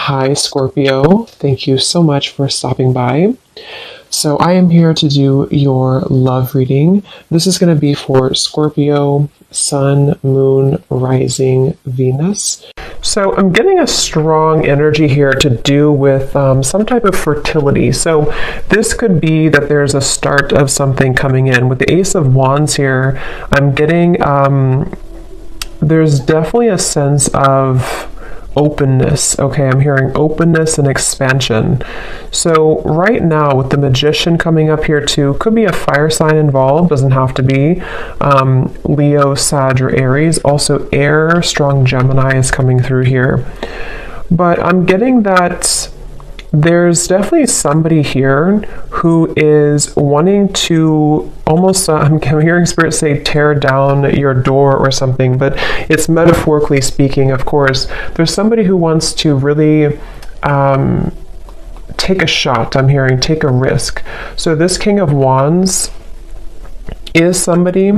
Hi, Scorpio. Thank you so much for stopping by. So, I am here to do your love reading. This is going to be for Scorpio, Sun, Moon, Rising, Venus. So, I'm getting a strong energy here to do with some type of fertility. So, this could be that there's a start of something coming in. With the Ace of Wands here, I'm getting, there's definitely a sense of openness. Okay, I'm hearing openness and expansion. So right now with the Magician coming up here too, could be a fire sign involved, doesn't have to be. Leo, Sag, or Aries. Also air, strong Gemini is coming through here. But I'm getting that there's definitely somebody here who is wanting to almost, I'm hearing Spirit say tear down your door or something, but it's metaphorically speaking, of course. There's somebody who wants to really take a shot, I'm hearing, take a risk. So this King of Wands is somebody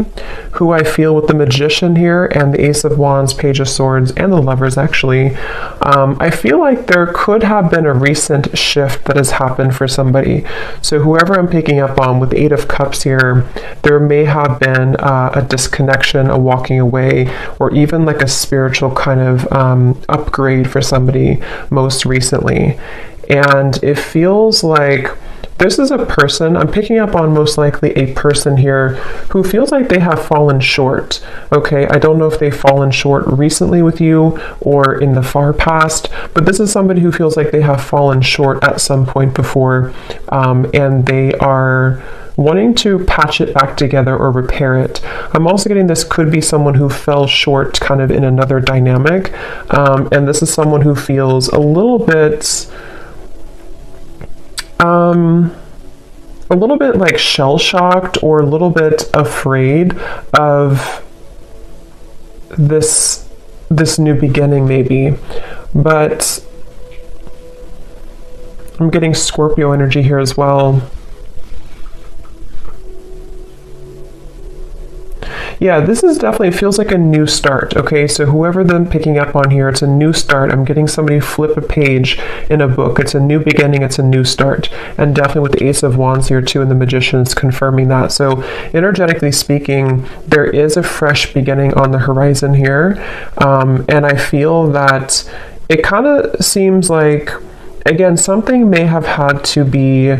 who I feel with the Magician here and the Ace of Wands, Page of Swords, and the Lovers actually, I feel like there could have been a recent shift that has happened for somebody. So whoever I'm picking up on with the Eight of Cups here, there may have been a disconnection, a walking away, or even like a spiritual kind of upgrade for somebody most recently. And it feels like this is a person, I'm picking up on most likely a person here who feels like they have fallen short. Okay, I don't know if they've fallen short recently with you or in the far past, but this is somebody who feels like they have fallen short at some point before, and they are wanting to patch it back together or repair it. I'm also getting this could be someone who fell short kind of in another dynamic, and this is someone who feels a little bit like shell-shocked or a little bit afraid of this new beginning maybe. But I'm getting Scorpio energy here as well. Yeah, this is definitely, it feels like a new start. Okay, so whoever I'm picking up on here, it's a new start. I'm getting somebody flip a page in a book. It's a new beginning, it's a new start. And definitely with the Ace of Wands here too and the Magician's confirming that. So energetically speaking, there is a fresh beginning on the horizon here. And I feel that it kind of seems like, again, something may have had to be,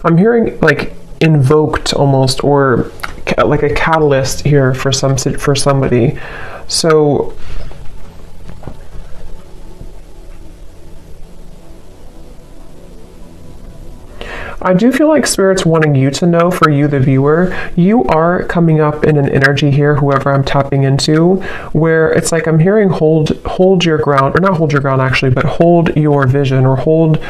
I'm hearing like invoked almost, or like a catalyst here for somebody. So I do feel like Spirit's wanting you to know, for you the viewer, you are coming up in an energy here, whoever I'm tapping into, where it's like I'm hearing hold your ground, or not hold your ground actually, but hold your vision, or hold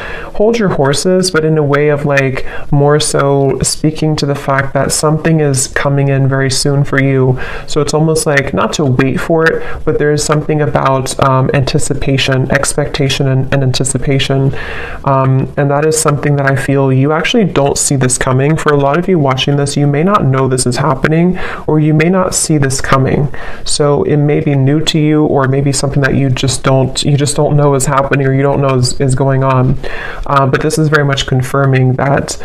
your horses, but in a way of like more so speaking to the fact that something is coming in very soon for you. So it's almost like not to wait for it, but there's something about anticipation, expectation, and anticipation. And that is something that I feel you actually don't see this coming. For a lot of you watching this, you may not know this is happening, or you may not see this coming. So it may be new to you, or maybe something that you just don't know is happening, or you don't know is going on. But this is very much confirming that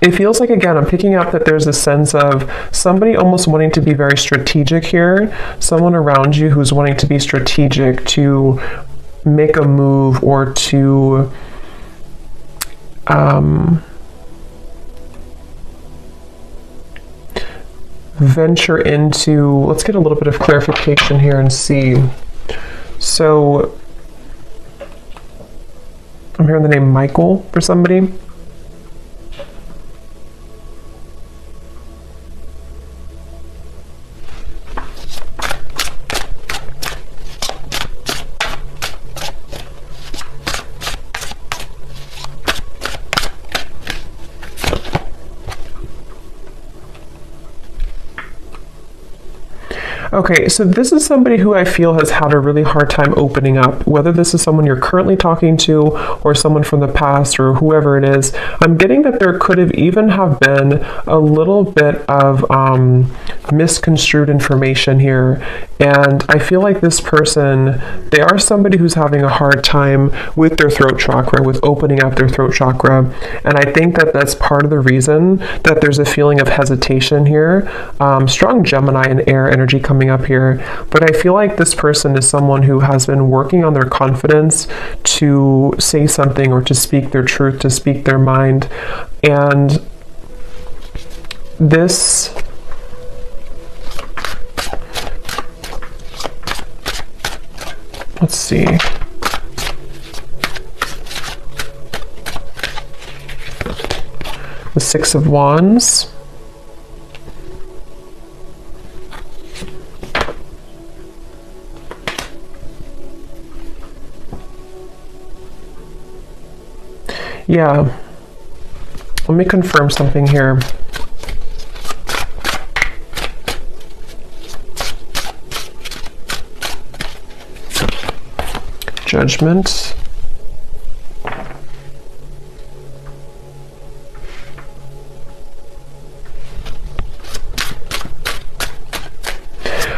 it feels like, again, I'm picking up that there's a sense of somebody almost wanting to be very strategic here, someone around you who's wanting to be strategic, to make a move, or to venture into, let's get a little bit of clarification here and see. So I'm hearing the name Michael for somebody. Okay, so this is somebody who I feel has had a really hard time opening up, whether this is someone you're currently talking to or someone from the past or whoever it is. I'm getting that there could have even have been a little bit of misconstrued information here. And I feel like this person, they are somebody who's having a hard time with their throat chakra, with opening up their throat chakra. And I think that that's part of the reason that there's a feeling of hesitation here. Strong Gemini and air energy coming up here. But I feel like this person is someone who has been working on their confidence to say something or to speak their truth, to speak their mind. And this... Let's see. The Six of Wands. Yeah. Let me confirm something here. Judgment.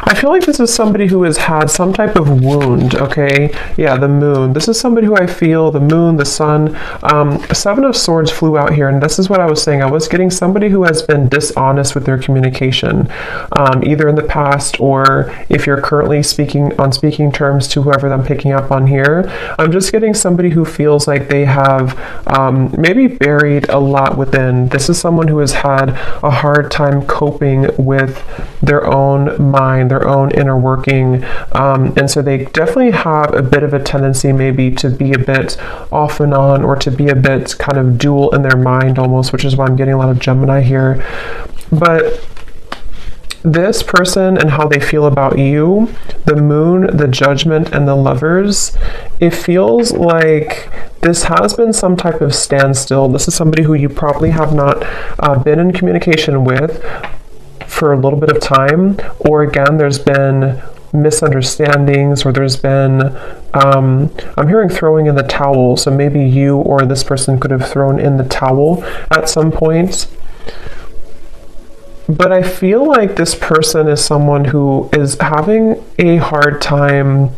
I feel like this is somebody who has had some type of wound, okay? Yeah, the moon. This is somebody who I feel, the moon, the sun. Seven of Swords flew out here, and this is what I was saying. I was getting somebody who has been dishonest with their communication, either in the past or if you're currently speaking on speaking terms to whoever I'm picking up on here. I'm just getting somebody who feels like they have maybe buried a lot within. This is someone who has had a hard time coping with their own mind, their own inner working, and so they definitely have a bit of a tendency maybe to be a bit off and on, or to be a bit kind of dual in their mind almost, which is why I'm getting a lot of Gemini here. But this person and how they feel about you, the moon, the judgment, and the lovers, it feels like this has been some type of standstill. This is somebody who you probably have not been in communication with for a little bit of time, or again, there's been misunderstandings, or there's been I'm hearing throwing in the towel, so maybe you or this person could have thrown in the towel at some point. But I feel like this person is someone who is having a hard time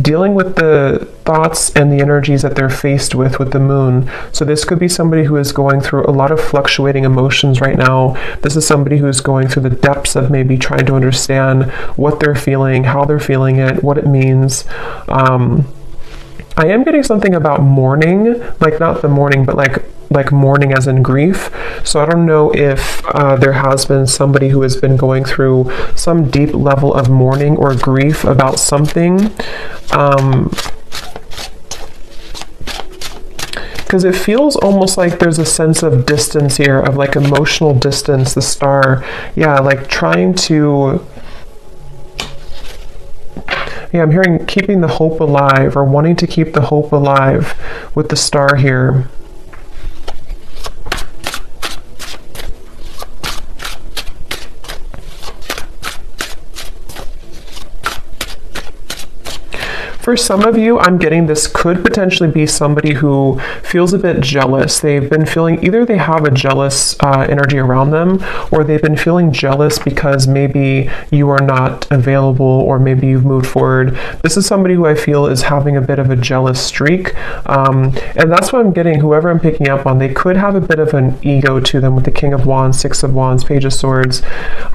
dealing with the thoughts and the energies that they're faced with the moon. So this could be somebody who is going through a lot of fluctuating emotions right now. This is somebody who's going through the depths of maybe trying to understand what they're feeling, how they're feeling it, what it means. I am getting something about mourning, like not the mourning, but like mourning as in grief. So I don't know if there has been somebody who has been going through some deep level of mourning or grief about something. Because it feels almost like there's a sense of distance here, of like emotional distance, the star. Yeah, like trying to... Yeah, I'm hearing keeping the hope alive, or wanting to keep the hope alive with the star here. For some of you, I'm getting this could potentially be somebody who feels a bit jealous. They've been feeling, either they have a jealous energy around them, or they've been feeling jealous because maybe you are not available, or maybe you've moved forward. This is somebody who I feel is having a bit of a jealous streak. And that's what I'm getting, whoever I'm picking up on, they could have a bit of an ego to them with the King of Wands, Six of Wands, Page of Swords.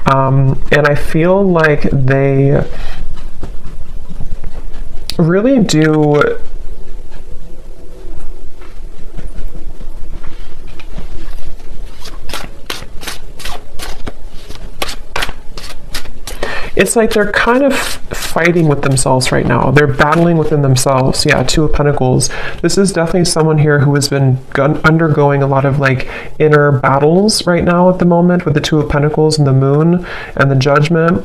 And I feel like they really do it's like they're kind of fighting with themselves right now. They're battling within themselves. Yeah, Two of Pentacles. This is definitely someone here who has been undergoing a lot of like inner battles right now at the moment with the Two of Pentacles and the moon and the judgment.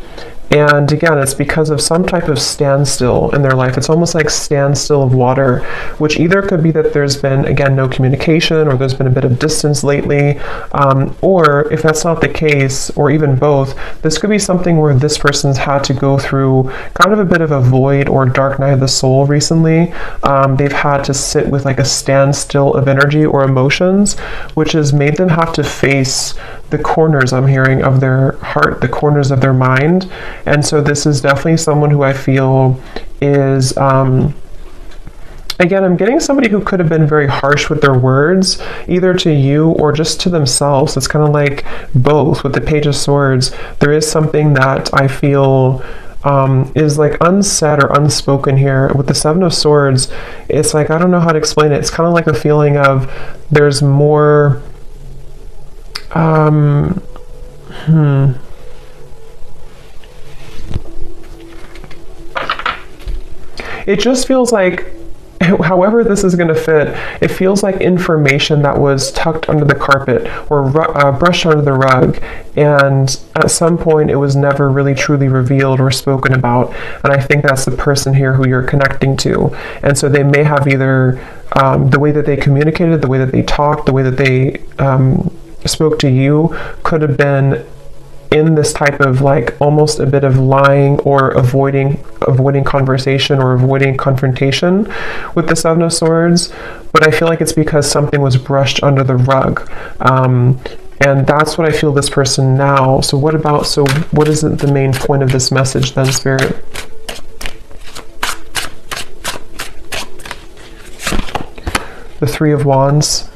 And again, it's because of some type of standstill in their life. It's almost like standstill of water, which either could be that there's been, again, no communication, or there's been a bit of distance lately. Or if that's not the case, or even both, this could be something where this person's had to go through kind of a bit of a void or dark night of the soul recently. They've had to sit with like a standstill of energy or emotions, which has made them have to face the corners, I'm hearing, of their heart, the corners of their mind. And so this is definitely someone who I feel is, again, I'm getting somebody who could have been very harsh with their words, either to you or just to themselves. It's kind of like both. With the Page of Swords, there is something that I feel is like unsaid or unspoken here. With the Seven of Swords, it's like, I don't know how to explain it. It's kind of like a feeling of there's more, it just feels like, however this is going to fit, it feels like information that was tucked under the carpet or brushed under the rug, and at some point it was never really truly revealed or spoken about. And I think that's the person here who you're connecting to. And so they may have either the way that they communicated, the way that they talked, the way that they spoke to you could have been in this type of like almost a bit of lying or avoiding conversation or avoiding confrontation with the Seven of Swords. But I feel like it's because something was brushed under the rug, and that's what I feel this person now. So what is the main point of this message then, Spirit? The Three of Wands.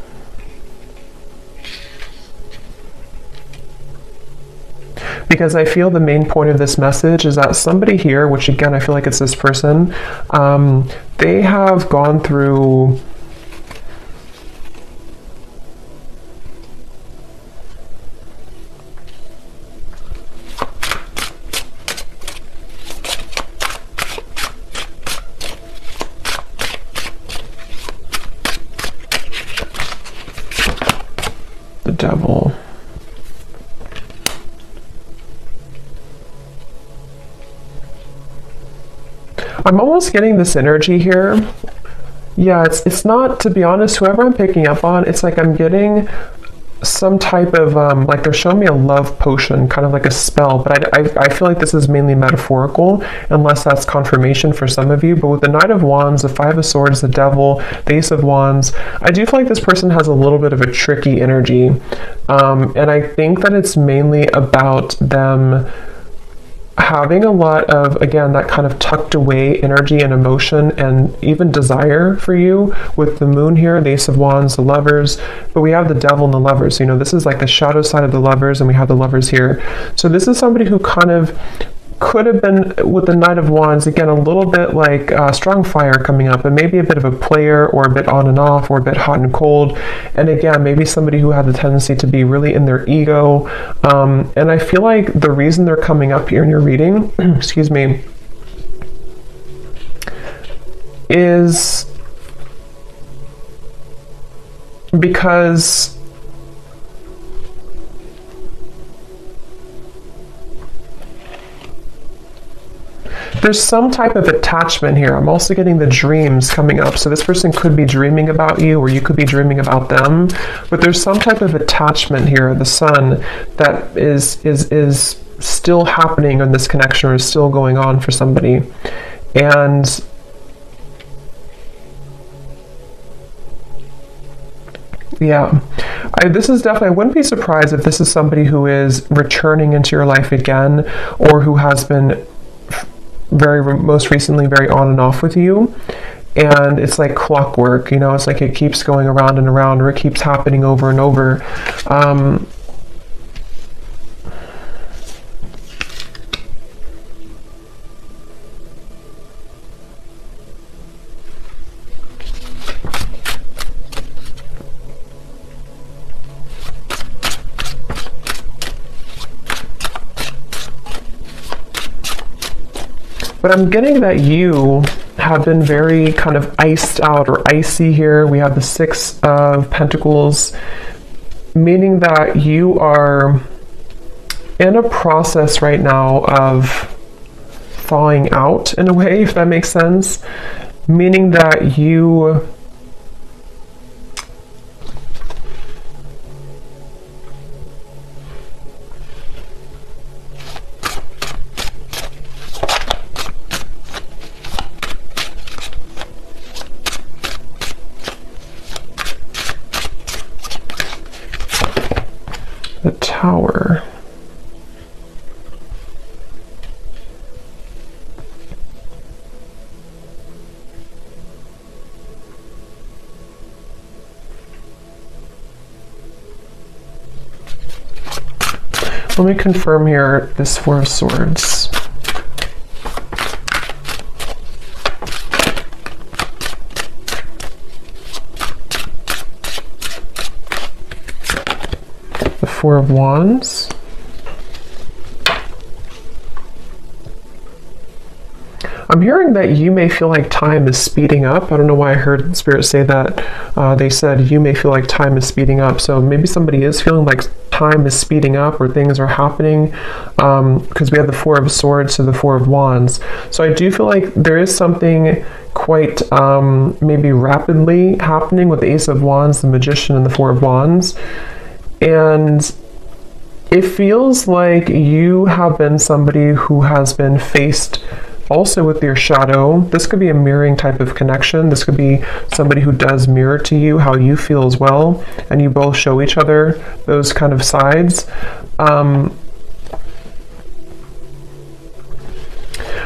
Because I feel the main point of this message is that somebody here, which again, I feel like it's this person, they have gone through the Devil. I'm almost getting this energy here. Yeah, it's not, to be honest, whoever I'm picking up on, it's like I'm getting some type of, like they're showing me a love potion, kind of like a spell, but I feel like this is mainly metaphorical, unless that's confirmation for some of you. But with the Knight of Wands, the Five of Swords, the Devil, the Ace of Wands, I do feel like this person has a little bit of a tricky energy. And I think that it's mainly about them having a lot of, again, that kind of tucked away energy and emotion and even desire for you. With the Moon here, the Ace of Wands, the Lovers, but we have the Devil and the Lovers. You know, this is like the shadow side of the Lovers, and we have the Lovers here. So this is somebody who kind of could have been, with the Knight of Wands, again, a little bit like strong fire coming up, and maybe a bit of a player, or a bit on and off, or a bit hot and cold. And again, maybe somebody who had the tendency to be really in their ego. And I feel like the reason they're coming up here in your reading, excuse me, is because there's some type of attachment here. I'm also getting the dreams coming up. So this person could be dreaming about you, or you could be dreaming about them. But there's some type of attachment here, the Sun, that is still happening in this connection, or is still going on for somebody. And yeah, this is definitely, I wouldn't be surprised if this is somebody who is returning into your life again, or who has been most recently very on and off with you. And it's like clockwork, you know, it's like it keeps going around and around, or it keeps happening over and over. But I'm getting that you have been very kind of iced out or icy here. We have the Six of Pentacles, meaning that you are in a process right now of thawing out in a way, if that makes sense, meaning that you the Tower. Let me confirm here this Four of Swords. The Four of Wands. I'm hearing that you may feel like time is speeding up. I don't know why I heard Spirit say that. They said you may feel like time is speeding up. So maybe somebody is feeling like time is speeding up or things are happening, because we have the Four of Swords to the Four of Wands. So I do feel like there is something quite maybe rapidly happening with the Ace of Wands, the Magician, and the Four of Wands. And it feels like you have been somebody who has been faced also with your shadow. This could be a mirroring type of connection. This could be somebody who does mirror to you how you feel as well, and you both show each other those kind of sides.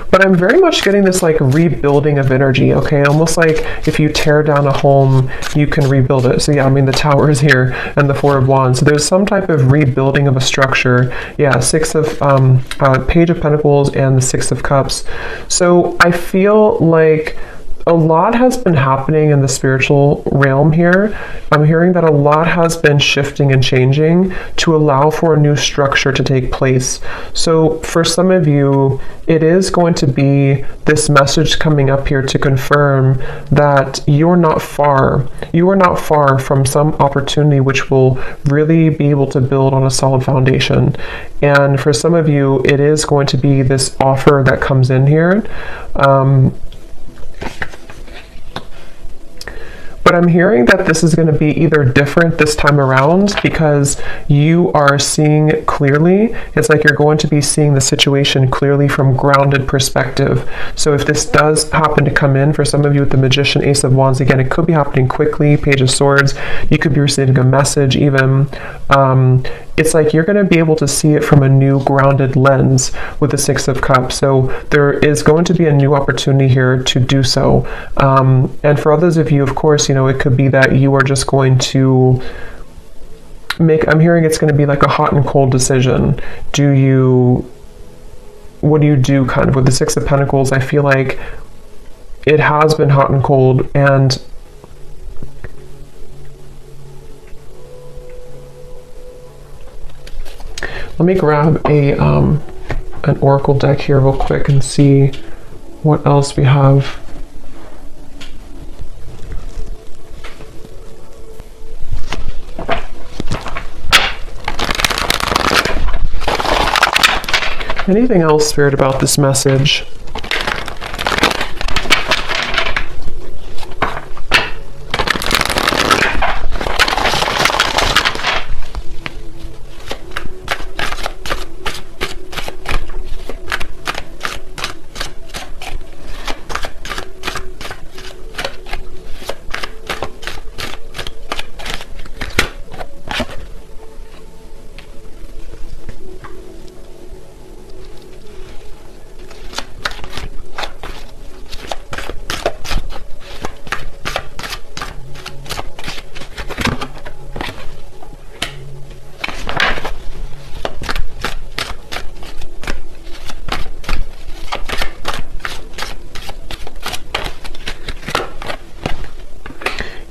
But I'm very much getting this like rebuilding of energy, okay? Almost like if you tear down a home, you can rebuild it. So yeah, I mean, the Tower is here and the Four of Wands. So there's some type of rebuilding of a structure. Yeah, Page of Pentacles and the Six of Cups. So I feel like a lot has been happening in the spiritual realm here. I'm hearing that a lot has been shifting and changing to allow for a new structure to take place. So for some of you, it is going to be this message coming up here to confirm that you're not far. You are not far from some opportunity which will really be able to build on a solid foundation. And for some of you, it is going to be this offer that comes in here. But I'm hearing that this is going to be either different this time around because you are seeing clearly. It's like you're going to be seeing the situation clearly from grounded perspective. So if this does happen to come in for some of you with the Magician, Ace of Wands, again, it could be happening quickly, Page of Swords. You could be receiving a message even. It's like you're going to be able to see it from a new grounded lens with the Six of Cups. So there is going to be a new opportunity here to do so. And for others of you, of course, it could be that you are just going to I'm hearing it's going to be like a hot and cold decision. What do you do kind of with the Six of Pentacles? I feel like it has been hot and cold, and let me grab an oracle deck here real quick and see what else we have. Anything else, Spirit, about this message?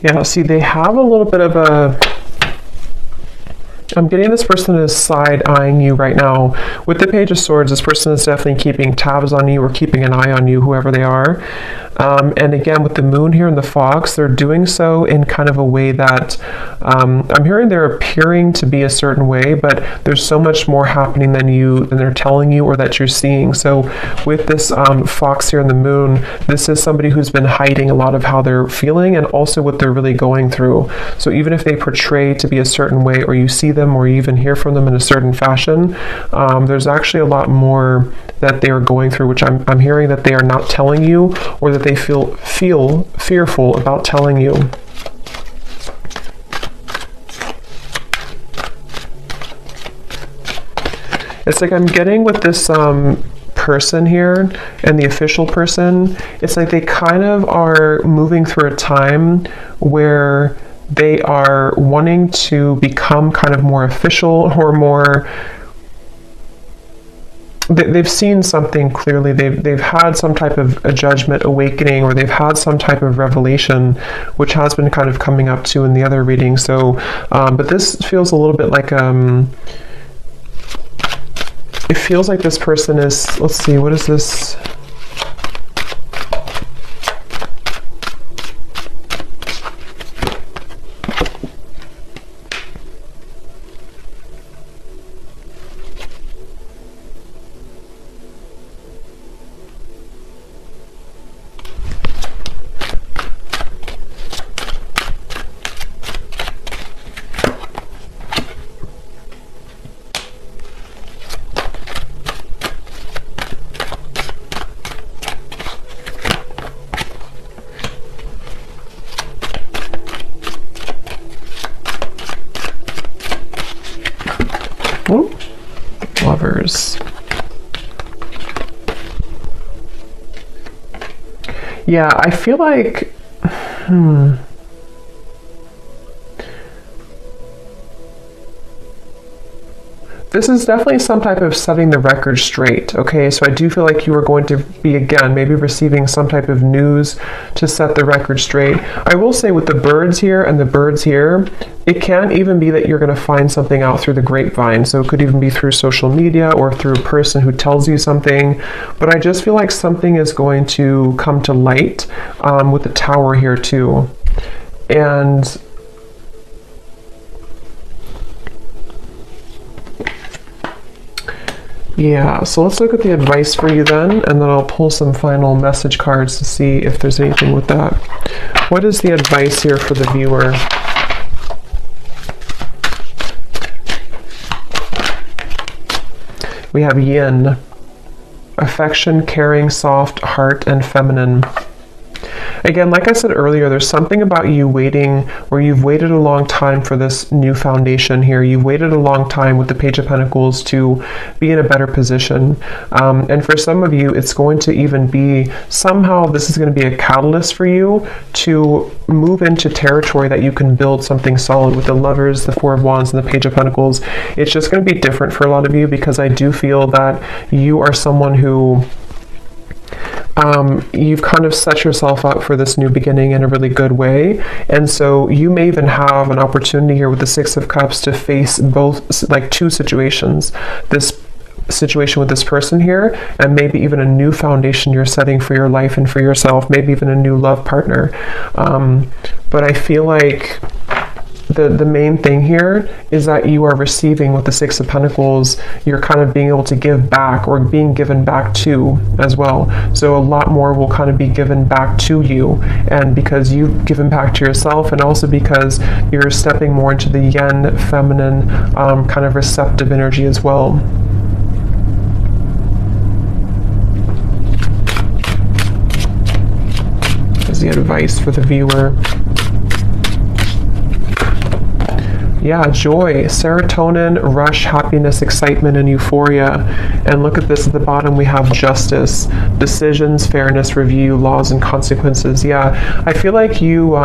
Yeah, see, they have a little bit of I'm getting this person is side-eyeing you right now. With the Page of Swords, this person is definitely keeping tabs on you or keeping an eye on you, whoever they are. And again, with the moon here and the fox, they're doing so in kind of a way that I'm hearing they're appearing to be a certain way, but there's so much more happening than they're telling you or that you're seeing. So with this fox here in the moon, this is somebody who's been hiding a lot of how they're feeling and also what they're really going through. So even if they portray to be a certain way, or you see them or you even hear from them in a certain fashion, there's actually a lot more that they are going through, which I'm hearing that they are not telling you, or that they feel fearful about telling you. It's like I'm getting with this person here and the official person, it's like they kind of are moving through a time where they are wanting to become kind of more official or more. They've seen something clearly. They've had some type of a judgment awakening, or they've had some type of revelation, which has been kind of coming up too in the other reading. So, but this feels a little bit like it feels like this person is. Let's see, what is this? Lovers. Yeah, I feel like this is definitely some type of setting the record straight, okay? So I do feel like you are going to be, again, maybe receiving some type of news to set the record straight. I will say with the birds here and the birds here, it can even be that you're going to find something out through the grapevine. So it could even be through social media or through a person who tells you something. But I just feel like something is going to come to light with the tower here too. And yeah, so let's look at the advice for you then, and then I'll pull some final message cards to see if there's anything with that. What is the advice here for the viewer? We have yin, affection, caring, soft, heart, and feminine. Again, like I said earlier, there's something about you waiting, where you've waited a long time for this new foundation here. You've waited a long time with the Page of Pentacles to be in a better position. And for some of you, it's going to even be, somehow this is going to be a catalyst for you to move into territory that you can build something solid with the Lovers, the Four of Wands, and the Page of Pentacles. It's just going to be different for a lot of you, because I do feel that you are someone who you've kind of set yourself up for this new beginning in a really good way. And so you may even have an opportunity here with the Six of Cups to face both, like two situations. This situation with this person here, and maybe even a new foundation you're setting for your life and for yourself, maybe even a new love partner. But I feel like the main thing here is that you are receiving with the Six of Pentacles. You're kind of being able to give back, or being given back to as well. So a lot more will kind of be given back to you, and because you've given back to yourself, and also because you're stepping more into the yin, feminine, kind of receptive energy as well. Is the advice for the viewer. Yeah, joy, serotonin, rush, happiness, excitement, and euphoria. And look at this at the bottom, we have justice, decisions, fairness, review, laws, and consequences. Yeah, I feel like you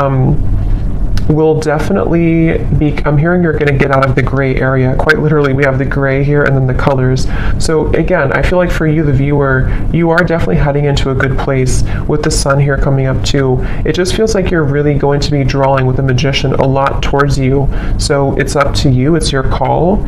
will definitely be, I'm hearing you're going to get out of the gray area. Quite literally, we have the gray here and then the colors. So again, I feel like for you, the viewer, you are definitely heading into a good place with the sun here coming up too. It just feels like you're really going to be drawing with the Magician a lot towards you. So it's up to you. It's your call.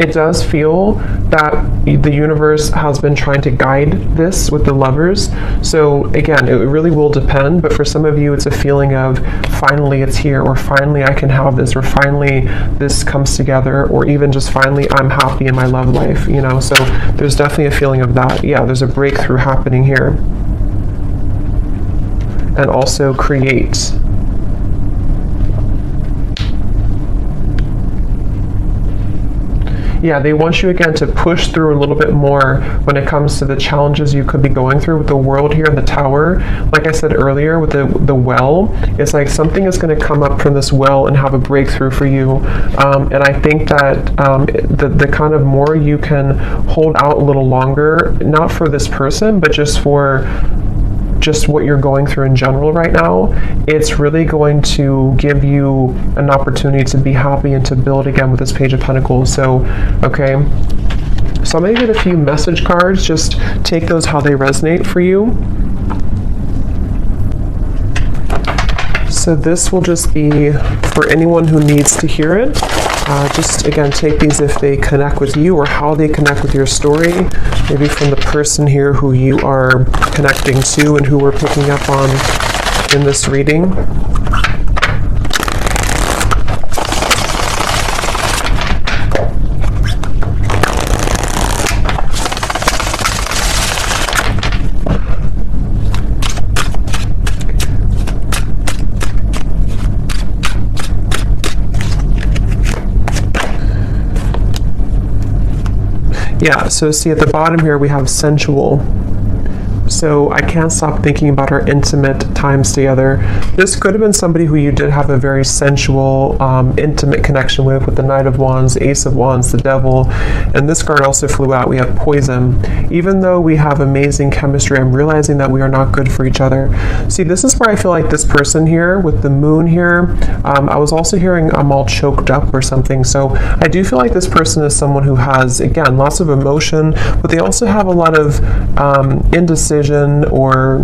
it does feel that the universe has been trying to guide this with the Lovers. So again, it really will depend, but for some of you, it's a feeling of finally it's here, or finally I can have this, or finally this comes together, or even just finally I'm happy in my love life, you know? So there's definitely a feeling of that. Yeah, there's a breakthrough happening here. And also create. Yeah, they want you again to push through a little bit more when it comes to the challenges you could be going through with the World here in the Tower. Like I said earlier with the well, it's like something is going to come up from this well and have a breakthrough for you. And I think that the kind of more you can hold out a little longer, not for this person, but just for what you're going through in general right now, it's really going to give you an opportunity to be happy and to build again with this Page of Pentacles. So, okay. So I'm going to get a few message cards. Just take those how they resonate for you. So this will just be for anyone who needs to hear it. Just again, take these if they connect with you or how they connect with your story. Maybe from the person here who you are connecting to and who we're picking up on in this reading. Yeah, so see at the bottom here we have sensual. So I can't stop thinking about our intimate times together. This could have been somebody who you did have a very sensual, intimate connection with the Knight of Wands, Ace of Wands, the Devil, and this card also flew out. We have poison. Even though we have amazing chemistry, I'm realizing that we are not good for each other. See, this is where I feel like this person here with the moon here, I was also hearing I'm all choked up or something. So I do feel like this person is someone who has, again, lots of emotion, but they also have a lot of indecision, or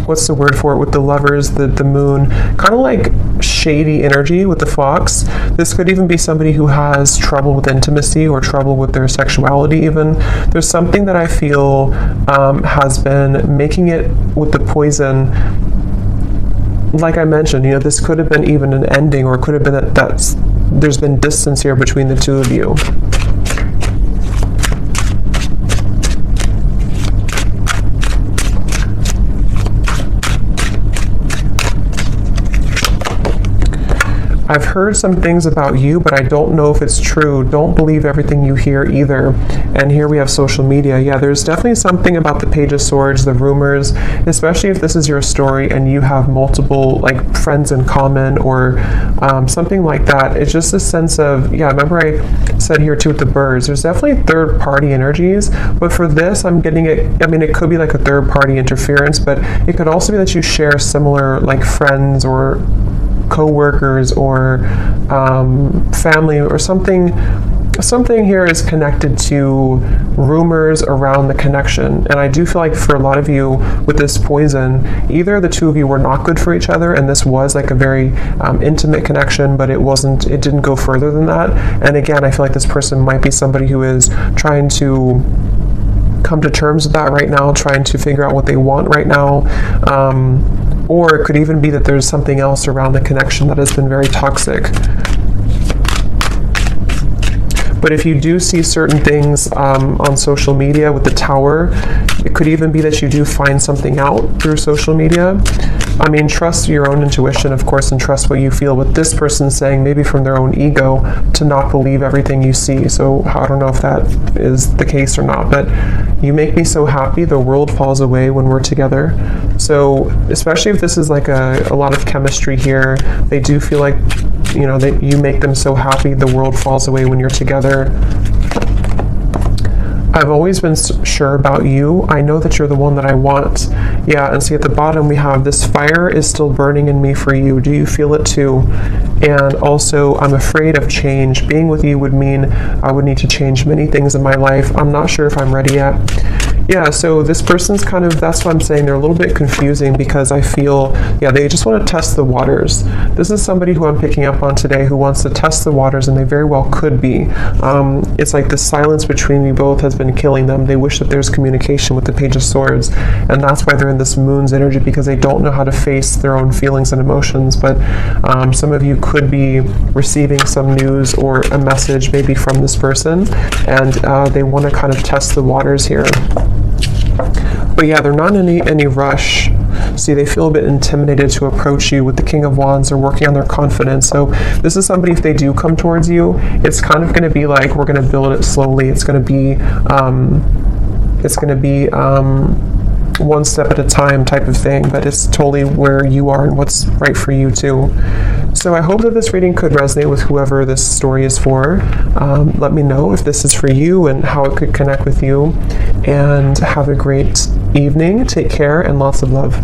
what's the word for it with the Lovers, the moon, kind of like shady energy with the Fox. This could even be somebody who has trouble with intimacy or trouble with their sexuality even. There's something that I feel has been making it with the poison. Like I mentioned, you know, this could have been even an ending, or it could have been that there's been distance here between the two of you. I've heard some things about you, but I don't know if it's true. Don't believe everything you hear either. And here we have social media. Yeah, there's definitely something about the Page of Swords, the rumors, especially if this is your story and you have multiple like friends in common or something like that. It's just a sense of, yeah, remember I said here too with the birds, there's definitely third party energies, but for this I'm getting it, I mean, it could be like a third party interference, but it could also be that you share similar like friends or co-workers or family or something here is connected to rumors around the connection. And I do feel like for a lot of you with this poison, either the two of you were not good for each other and this was like a very intimate connection, but it didn't go further than that. And again, I feel like this person might be somebody who is trying to come to terms with that right now, trying to figure out what they want right now. Or it could even be that there's something else around the connection that has been very toxic. But if you do see certain things on social media with the Tower, it could even be that you do find something out through social media. I mean, trust your own intuition, of course, and trust what you feel. With this person saying, maybe from their own ego, to not believe everything you see. So I don't know if that is the case or not, but you make me so happy. The world falls away when we're together. So especially if this is like a lot of chemistry here, they do feel like, you know, that you make them so happy. The world falls away when you're together. I've always been sure about you. I know that you're the one that I want. Yeah, and see at the bottom we have this fire is still burning in me for you. Do you feel it too? And also, I'm afraid of change. Being with you would mean I would need to change many things in my life. I'm not sure if I'm ready yet. Yeah, so this person's kind of, that's what I'm saying, they're a little bit confusing because I feel, yeah, they just want to test the waters. This is somebody who I'm picking up on today who wants to test the waters, and they very well could be. It's like the silence between you both has been killing them. They wish that there's communication with the Page of Swords, and that's why they're in this Moon's energy, because they don't know how to face their own feelings and emotions. But some of you could be receiving some news or a message maybe from this person, and they want to kind of test the waters here. But yeah, they're not in any rush. See, they feel a bit intimidated to approach you. With the King of Wands, they're working on their confidence. So this is somebody, if they do come towards you, it's kind of going to be like, we're going to build it slowly. It's going to be one step at a time type of thing, but it's totally where you are and what's right for you too. So I hope that this reading could resonate with whoever this story is for. Let me know if this is for you and how it could connect with you. And have a great evening. Take care and lots of love.